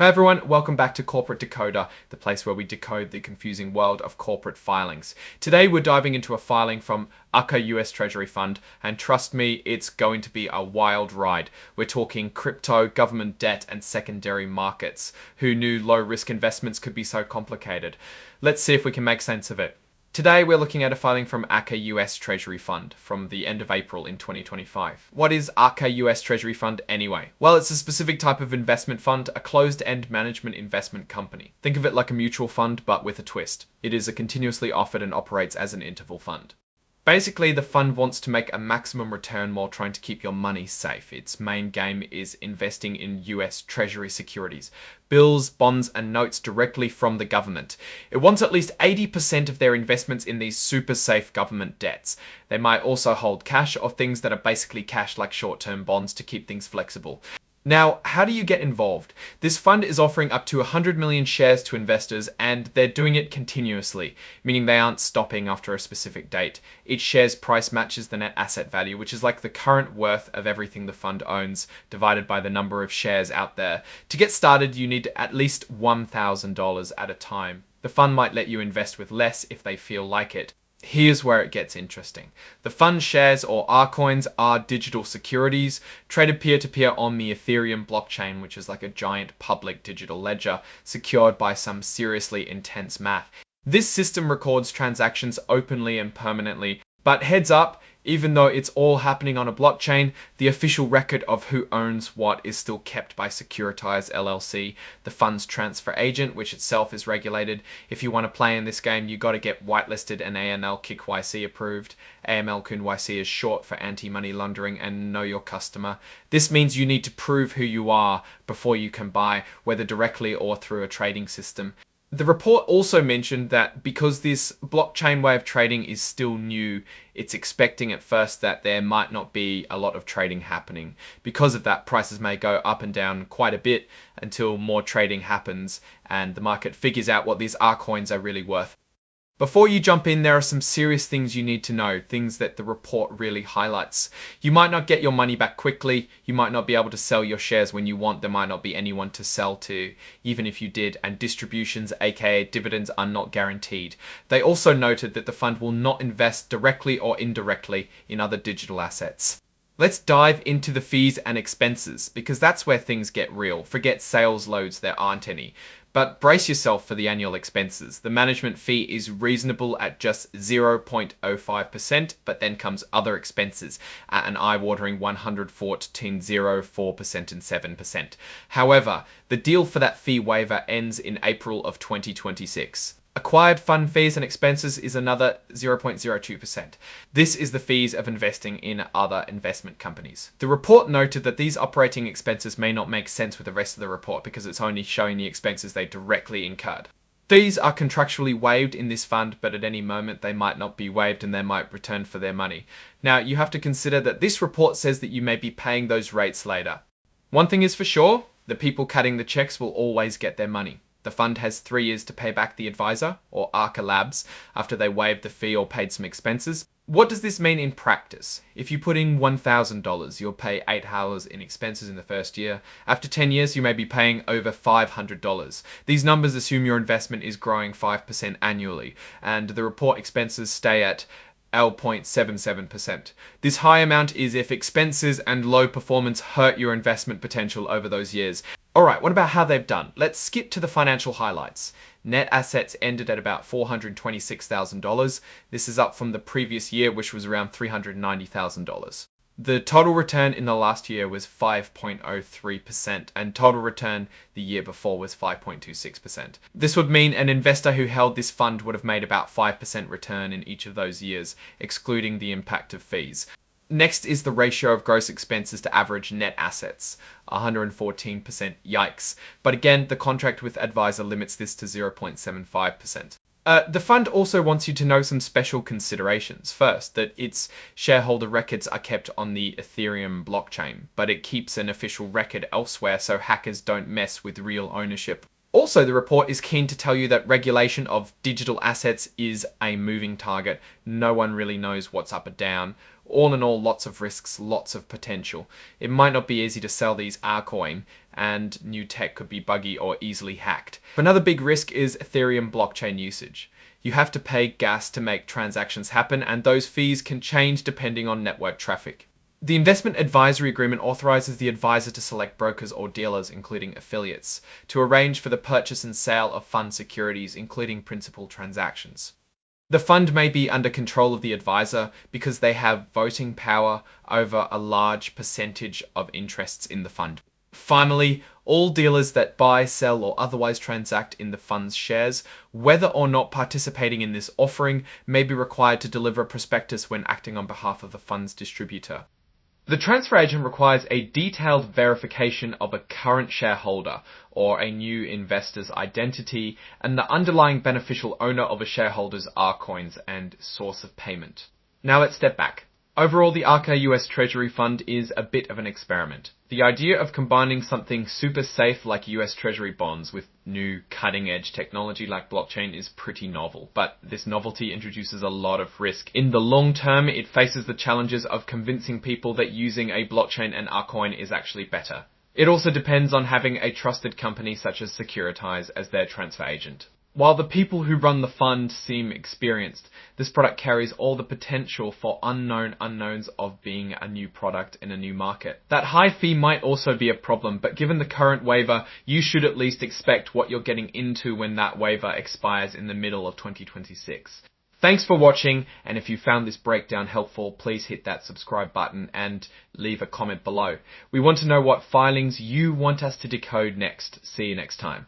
Hi everyone, welcome back to Corporate Decoder, the place where we decode the confusing world of corporate filings. Today we're diving into a filing from Arca US Treasury Fund, and trust me, it's going to be a wild ride. We're talking crypto, government debt, and secondary markets. Who knew low-risk investments could be so complicated? Let's see if we can make sense of it. Today we're looking at a filing from Arca US Treasury Fund from the end of April in 2025. What is Arca US Treasury Fund anyway? Well, it's a specific type of investment fund, a closed-end management investment company. Think of it like a mutual fund, but with a twist. It is a continuously offered and operates as an interval fund. Basically, the fund wants to make a maximum return while trying to keep your money safe. Its main game is investing in US Treasury securities, bills, bonds, and notes directly from the government. It wants at least 80% of their investments in these super safe government debts. They might also hold cash or things that are basically cash like short-term bonds to keep things flexible. Now, how do you get involved? This fund is offering up to 100 million shares to investors, and they're doing it continuously, meaning they aren't stopping after a specific date. Each share's price matches the net asset value, which is like the current worth of everything the fund owns, divided by the number of shares out there. To get started, you need at least $1,000 at a time. The fund might let you invest with less if they feel like it. Here's where it gets interesting. The fund shares, or Rcoins, are digital securities traded peer-to-peer on the Ethereum blockchain, which is like a giant public digital ledger secured by some seriously intense math. This system records transactions openly and permanently, but heads up, even though it's all happening on a blockchain, the official record of who owns what is still kept by Securitize LLC, the fund's transfer agent, which itself is regulated. If you want to play in this game, you got to get whitelisted and AML KYC approved. AML KYC is short for anti-money laundering and know your customer. This means you need to prove who you are before you can buy, whether directly or through a trading system. The report also mentioned that because this blockchain way of trading is still new, it's expecting at first that there might not be a lot of trading happening. Because of that, prices may go up and down quite a bit until more trading happens and the market figures out what these Rcoins are really worth. Before you jump in, there are some serious things you need to know, things that the report really highlights. You might not get your money back quickly, you might not be able to sell your shares when you want, there might not be anyone to sell to, even if you did, and distributions, aka dividends, are not guaranteed. They also noted that the fund will not invest directly or indirectly in other digital assets. Let's dive into the fees and expenses, because that's where things get real. Forget sales loads, there aren't any. But brace yourself for the annual expenses. The management fee is reasonable at just 0.05%, but then comes other expenses at an eye-watering 114.04% and 7%. However, the deal for that fee waiver ends in April of 2026. Acquired fund fees and expenses is another 0.02%. This is the fees of investing in other investment companies. The report noted that these operating expenses may not make sense with the rest of the report because it's only showing the expenses they directly incurred. These are contractually waived in this fund, but at any moment they might not be waived and they might return for their money. Now, you have to consider that this report says that you may be paying those rates later. One thing is for sure, the people cutting the checks will always get their money. The fund has 3 years to pay back the advisor, or Arca Labs, after they waived the fee or paid some expenses. What does this mean in practice? If you put in $1,000, you'll pay $8 in expenses in the first year. After 10 years, you may be paying over $500. These numbers assume your investment is growing 5% annually, and the report expenses stay at L.77%. This high amount is if expenses and low performance hurt your investment potential over those years. Alright, what about how they've done? Let's skip to the financial highlights. Net assets ended at about $426,000. This is up from the previous year, which was around $390,000. The total return in the last year was 5.03%, and total return the year before was 5.26%. This would mean an investor who held this fund would have made about 5% return in each of those years, excluding the impact of fees. Next is the ratio of gross expenses to average net assets, 114%, yikes. But again, the contract with advisor limits this to 0.75%. The fund also wants you to know some special considerations. First, that its shareholder records are kept on the Ethereum blockchain, but it keeps an official record elsewhere so hackers don't mess with real ownership. Also, the report is keen to tell you that regulation of digital assets is a moving target. No one really knows what's up or down. All in all, lots of risks, lots of potential. It might not be easy to sell these Rcoin, and new tech could be buggy or easily hacked. Another big risk is Ethereum blockchain usage. You have to pay gas to make transactions happen, and those fees can change depending on network traffic. The investment advisory agreement authorizes the advisor to select brokers or dealers, including affiliates, to arrange for the purchase and sale of fund securities, including principal transactions. The fund may be under control of the advisor because they have voting power over a large percentage of interests in the fund. Finally, all dealers that buy, sell, or otherwise transact in the fund's shares, whether or not participating in this offering, may be required to deliver a prospectus when acting on behalf of the fund's distributor. The transfer agent requires a detailed verification of a current shareholder or a new investor's identity and the underlying beneficial owner of a shareholder's Arcoins and source of payment. Now let's step back. Overall, the Arca US Treasury Fund is a bit of an experiment. The idea of combining something super safe like US Treasury bonds with new cutting-edge technology like blockchain is pretty novel, but this novelty introduces a lot of risk. In the long term, it faces the challenges of convincing people that using a blockchain and Arcoin is actually better. It also depends on having a trusted company such as Securitize as their transfer agent. While the people who run the fund seem experienced, this product carries all the potential for unknown unknowns of being a new product in a new market. That high fee might also be a problem, but given the current waiver, you should at least expect what you're getting into when that waiver expires in the middle of 2026. Thanks for watching, and if you found this breakdown helpful, please hit that subscribe button and leave a comment below. We want to know what filings you want us to decode next. See you next time.